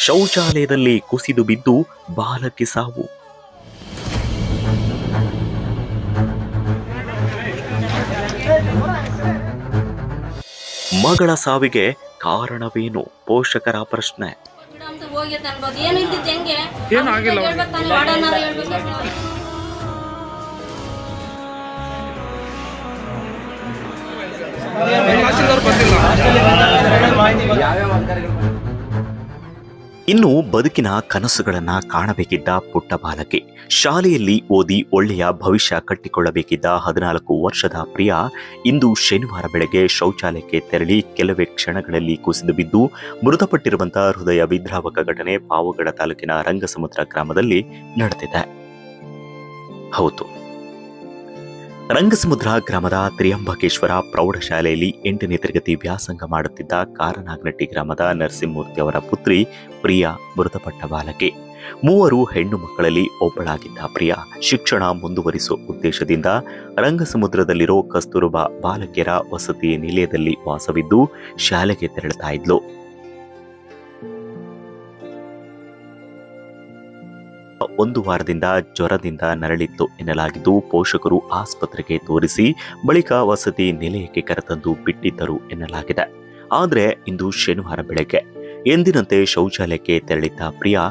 ಶೌಚಾಲಯದಲ್ಲಿ ಕುಸಿದು ಬಿದ್ದು ಬಾಲಕಿ ಸಾವು. ಮಗಳ ಸಾವಿಗೆ ಕಾರಣವೇನು? ಪೋಷಕರ ಪ್ರಶ್ನೆ. ಇನ್ನು ಬದುಕಿನ ಕನಸುಗಳನ್ನ ಕಾಣಬೇಕಿದ್ದ ಪುಟ್ಟ ಬಾಲಕಿ, ಶಾಲೆಯಲ್ಲಿ ಓದಿ ಒಳ್ಳೆಯ ಭವಿಷ್ಯ ಕಟ್ಟಿಕೊಳ್ಳಬೇಕಿದ್ದ 14 ವರ್ಷದ ಪ್ರಿಯಾ ಇಂದು ಶನಿವಾರ ಬೆಳಗ್ಗೆ ಶೌಚಾಲಯಕ್ಕೆ ತೆರಳಿ ಕೆಲವೇ ಕ್ಷಣಗಳಲ್ಲಿ ಕುಸಿದು ಬಿದ್ದು ಮೃತಪಟ್ಟಿರುವಂತಹ ಹೃದಯ ವಿದ್ರಾವಕ ಘಟನೆ ಪಾವಗಡ ತಾಲೂಕಿನ ರಂಗಸಮುದ್ರ ಗ್ರಾಮದಲ್ಲಿ ನಡೆದಿದೆ. ಹೌದು, ರಂಗಸಮುದ್ರ ಗ್ರಾಮದ ತ್ರಿಯಂಬಕೇಶ್ವರ ಪ್ರೌಢಶಾಲೆಯಲ್ಲಿ 8ನೇ ತರಗತಿ ವ್ಯಾಸಂಗ ಮಾಡುತ್ತಿದ್ದ ಕಾರನಾಗನಟ್ಟಿ ಗ್ರಾಮದ ನರಸಿಂಹಮೂರ್ತಿ ಅವರ ಪುತ್ರಿ ಪ್ರಿಯಾ ಮೃತಪಟ್ಟ ಬಾಲಕಿ. 3 ಹೆಣ್ಣು ಮಕ್ಕಳಲ್ಲಿ ಒಬ್ಬಳಾಗಿದ್ದ ಪ್ರಿಯಾ ಶಿಕ್ಷಣ ಮುಂದುವರಿಸುವ ಉದ್ದೇಶದಿಂದ ರಂಗಸಮುದ್ರದಲ್ಲಿರೋ ಕಸ್ತೂರಬಾ ಬಾಲಕಿಯರ ವಸತಿ ನಿಲಯದಲ್ಲಿ ವಾಸವಿದ್ದು ಶಾಲೆಗೆ ತೆರಳುತ್ತಾ ಇದ್ಲು. ಒಂದು ವಾರದಿಂದ ಜ್ವರದಿಂದ ನರಳಿತ್ತು ಎನ್ನಲಾಗಿದ್ದು ಪೋಷಕರು ಆಸ್ಪತ್ರೆಗೆ ತೋರಿಸಿ ಬಳಿಕ ವಸತಿ ನಿಲಯಕ್ಕೆ ಕರೆತಂದು ಬಿಟ್ಟಿದ್ದರು ಎನ್ನಲಾಗಿದೆ. ಆದರೆ ಇಂದು ಶನಿವಾರ ಬೆಳಗ್ಗೆ ಎಂದಿನಂತೆ ಶೌಚಾಲಯಕ್ಕೆ ತೆರಳಿದ್ದ ಪ್ರಿಯಾ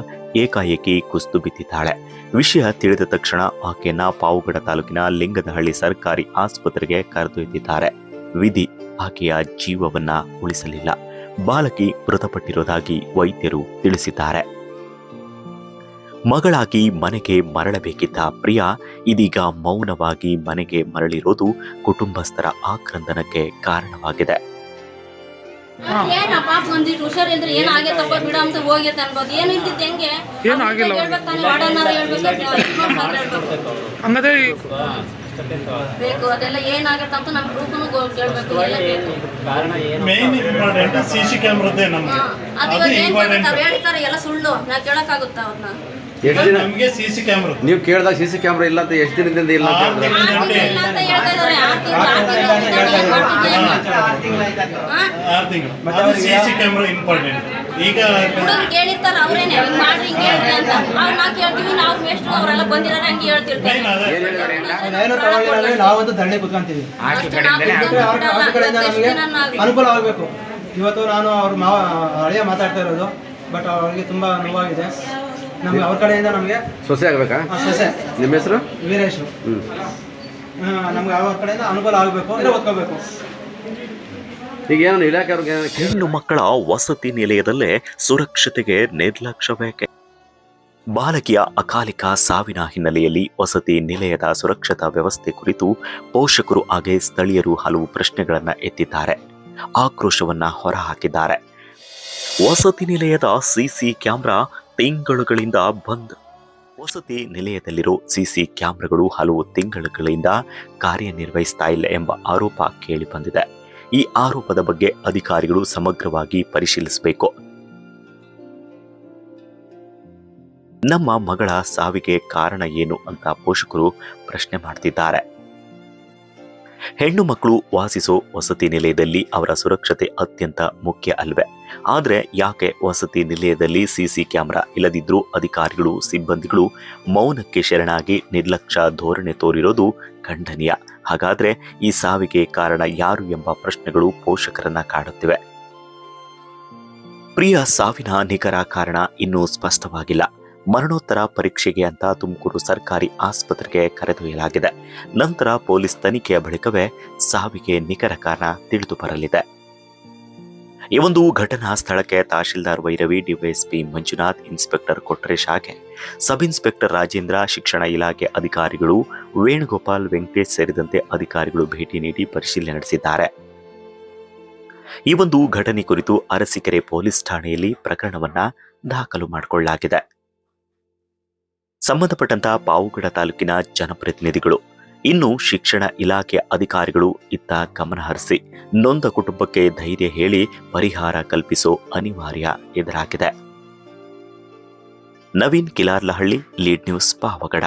ಏಕಾಏಕಿ ಕುಸಿದು ಬಿದ್ದಿದ್ದಾಳೆ. ವಿಷಯ ತಿಳಿದ ತಕ್ಷಣ ಆಕೆಯನ್ನ ಪಾವಗಡ ತಾಲೂಕಿನ ಲಿಂಗದಹಳ್ಳಿ ಸರ್ಕಾರಿ ಆಸ್ಪತ್ರೆಗೆ ಕರೆದೊಯ್ದಿದ್ದಾರೆ. ವಿಧಿ ಆಕೆಯ ಜೀವವನ್ನ ಉಳಿಸಲಿಲ್ಲ. ಬಾಲಕಿ ಮೃತಪಟ್ಟಿರುವುದಾಗಿ ವೈದ್ಯರು ತಿಳಿಸಿದ್ದಾರೆ. ಮಗಳಾಗಿ ಮನೆಗೆ ಮರಳಬೇಕಿದ್ದ ಪ್ರಿಯಾ ಇದೀಗ ಮೌನವಾಗಿ ಮನೆಗೆ ಮರಳಿರೋದು ಕುಟುಂಬಸ್ಥರ ಆಕ್ರಂದನಕ್ಕೆ ಕಾರಣವಾಗಿದೆ. ಬೇಕು ಅದೆಲ್ಲ ಏನಾಗುತ್ತೆ ಅಂತ ನಮ್ಮ ಗ್ರೂಪ್ನು ಕೇಳಬೇಕು. ಮೇನ್ ಇಂಪಾರ್ಟೆಂಟ್ ಸಿಸಿ ಕ್ಯಾಮೆರಾದೇ ನಮಗೆ ಅದು ಇಂಪಾರ್ಟೆಂಟ್. ಅವ್ರು ಹೇಳ್ತಾರೆ ಎಲ್ಲ ಸುಳ್ಳು, ನಾ ಕೇಳಕ್ಕಾಗುತ್ತಾ ಅವ್ರನ್ನ? ನಮಗೆ ಸಿಸಿ ಕ್ಯಾಮೆರಾ ನೀವು ಕೇಳಿದಾಗ ಸಿಸಿ ಕ್ಯಾಮೆರಾ ಇಲ್ಲ ಅಂತ ಎಷ್ಟು ದಿನದಿಂದ ಇಲ್ಲ ಅಂತ ಹೇಳಿದ್ರೆ ಸಿಸಿ ಕ್ಯಾಮೆರಾ ಇಂಪಾರ್ಟೆಂಟ್. ಈಗ ಕೇಳಿರ್ತಾರ ಅವ್ರೇನೆ ಹಿಂಗ್ ಮಾಡ್ರಿ ಹಿಂಗ್ ಹೇಳ್ರಿ ಅಂತ. ಅವ್ರು ನಾ ಕೇಳ್ತೀವಿ, ನಾವು ಮೇಷ್ಟ್ರು ಅವರೆಲ್ಲ ಬಂದಿರೋರು ಹಂಗೆ ಹೇಳ್ತಿರ್ತಾರೆ. ನಾವಂತೂ ಧರಣಿ ಕುತ್ಕೊಂತೀವಿ. ಅನುಕೂಲ ಆಗಬೇಕು. ಇವತ್ತು ನಾನು ಅವ್ರ ಹಳೆಯ ಮಾತಾಡ್ತಾ ಇರೋದು, ಬಟ್ ಅವ್ರಿಗೆ ತುಂಬಾ ನೋವಾಗಿದೆ. ನಮ್ಗೆ ಅವ್ರ ಕಡೆಯಿಂದ ನಮಗೆ ಸೊಸೆ ಆಗಬೇಕಾ? ಸೊಸೆ. ನಿಮ್ಮ ಹೆಸರು? ವೀರೇಶ್. ನಮ್ಗೆ ಅವ್ರ ಕಡೆಯಿಂದ ಅನುಕೂಲ ಆಗಬೇಕು, ಇಲ್ಲ ಓದ್ಕೋಬೇಕು. ಈಗ ಏನು ಇಲಾಖೆ ಅವ್ರಿಗೆ ಹೆಣ್ಣು ಮಕ್ಕಳ ವಸತಿ ನಿಲಯದಲ್ಲೇ ಸುರಕ್ಷತೆಗೆ ನಿರ್ಲಕ್ಷ್ಯ ಬೇಕೆ? ಬಾಲಕಿಯ ಅಕಾಲಿಕ ಸಾವಿನ ಹಿನ್ನೆಲೆಯಲ್ಲಿ ವಸತಿ ನಿಲಯದ ಸುರಕ್ಷತಾ ವ್ಯವಸ್ಥೆ ಕುರಿತು ಪೋಷಕರು ಹಾಗೆ ಸ್ಥಳೀಯರು ಹಲವು ಪ್ರಶ್ನೆಗಳನ್ನು ಎತ್ತಿದ್ದಾರೆ, ಆಕ್ರೋಶವನ್ನ ಹೊರಹಾಕಿದ್ದಾರೆ. ವಸತಿ ನಿಲಯದ ಸಿಸಿ ಕ್ಯಾಮೆರಾ ತಿಂಗಳುಗಳಿಂದ ಬಂದ್. ವಸತಿ ನಿಲಯದಲ್ಲಿರೋ ಸಿಸಿ ಕ್ಯಾಮೆರಾಗಳು ಹಲವು ತಿಂಗಳುಗಳಿಂದ ಕಾರ್ಯನಿರ್ವಹಿಸ್ತಾ ಇಲ್ಲ ಎಂಬ ಆರೋಪ ಕೇಳಿಬಂದಿದೆ. ಈ ಆರೋಪದ ಬಗ್ಗೆ ಅಧಿಕಾರಿಗಳು ಸಮಗ್ರವಾಗಿ ಪರಿಶೀಲಿಸಬೇಕು. ನಮ್ಮ ಮಗಳ ಸಾವಿಗೆ ಕಾರಣ ಏನು ಅಂತ ಪೋಷಕರು ಪ್ರಶ್ನೆ ಮಾಡ್ತಿದ್ದಾರೆ. ಹೆಣ್ಣು ಮಕ್ಕಳು ವಾಸಿಸೋ ವಸತಿ ನಿಲಯದಲ್ಲಿ ಅವರ ಸುರಕ್ಷತೆ ಅತ್ಯಂತ ಮುಖ್ಯ ಅಲ್ವೇ? ಆದರೆ ಯಾಕೆ ವಸತಿ ನಿಲಯದಲ್ಲಿ ಸಿಸಿ ಕ್ಯಾಮೆರಾ ಇಲ್ಲದಿದ್ರೂ ಅಧಿಕಾರಿಗಳು ಸಿಬ್ಬಂದಿಗಳು ಮೌನಕ್ಕೆ ಶರಣಾಗಿ ನಿರ್ಲಕ್ಷ್ಯ ಧೋರಣೆ ತೋರಿರೋದು ಖಂಡನೀಯ. ಹಾಗಾದ್ರೆ ಈ ಸಾವಿಗೆ ಕಾರಣ ಯಾರು ಎಂಬ ಪ್ರಶ್ನೆಗಳು ಪೋಷಕರನ್ನ ಕಾಡುತ್ತಿವೆ. ಪ್ರಿಯಾ ಸಾವಿನ ನಿಖರ ಕಾರಣ ಇನ್ನೂ ಸ್ಪಷ್ಟವಾಗಿಲ್ಲ. ಮರಣೋತ್ತರ ಪರೀಕ್ಷೆಗೆ ಅಂತ ತುಮಕೂರು ಸರ್ಕಾರಿ ಆಸ್ಪತ್ರೆಗೆ ಕರೆದೊಯ್ಯಲಾಗಿದೆ. ನಂತರ ಪೊಲೀಸ್ ತನಿಖೆಯ ಬಳಿಕವೇ ಸಾವಿಗೆ ನಿಖರ ಕಾರಣ ತಿಳಿದು ಬರಲಿದೆ. ಈ ಒಂದು ಘಟನಾ ಸ್ಥಳಕ್ಕೆ ತಹಶೀಲ್ದಾರ್ ವೈರವಿ, ಡಿವೈಎಸ್ಪಿ ಮಂಜುನಾಥ್, ಇನ್ಸ್ಪೆಕ್ಟರ್ ಕೊಟ್ರೇಶ್ ಹಾಗೆ ಸಬ್ ಇನ್ಸ್ಪೆಕ್ಟರ್ ರಾಜೇಂದ್ರ, ಶಿಕ್ಷಣ ಇಲಾಖೆ ಅಧಿಕಾರಿಗಳು ವೇಣುಗೋಪಾಲ್, ವೆಂಕಟೇಶ್ ಸೇರಿದಂತೆ ಅಧಿಕಾರಿಗಳು ಭೇಟಿ ನೀಡಿ ಪರಿಶೀಲನೆ ನಡೆಸಿದ್ದಾರೆ. ಈ ಒಂದು ಘಟನೆ ಕುರಿತು ಅರಸೀಕೆರೆ ಪೊಲೀಸ್ ಠಾಣೆಯಲ್ಲಿ ಪ್ರಕರಣವನ್ನ ದಾಖಲು ಮಾಡಿಕೊಳ್ಳಲಾಗಿದೆ. ಸಂಬಂಧಪಟ್ಟಂತಹ ಪಾವಗಡ ತಾಲೂಕಿನ ಜನಪ್ರತಿನಿಧಿಗಳು ಇನ್ನು ಶಿಕ್ಷಣ ಇಲಾಖೆ ಅಧಿಕಾರಿಗಳು ಇತ್ತ ಗಮನ ಹರಿಸಿ ನೊಂದ ಕುಟುಂಬಕ್ಕೆ ಧೈರ್ಯ ಹೇಳಿ ಪರಿಹಾರ ಕಲ್ಪಿಸೋ ಅನಿವಾರ್ಯ ಎದುರಾಗಿದೆ. Naveen Kilarlahalli, lead news, Pavagada.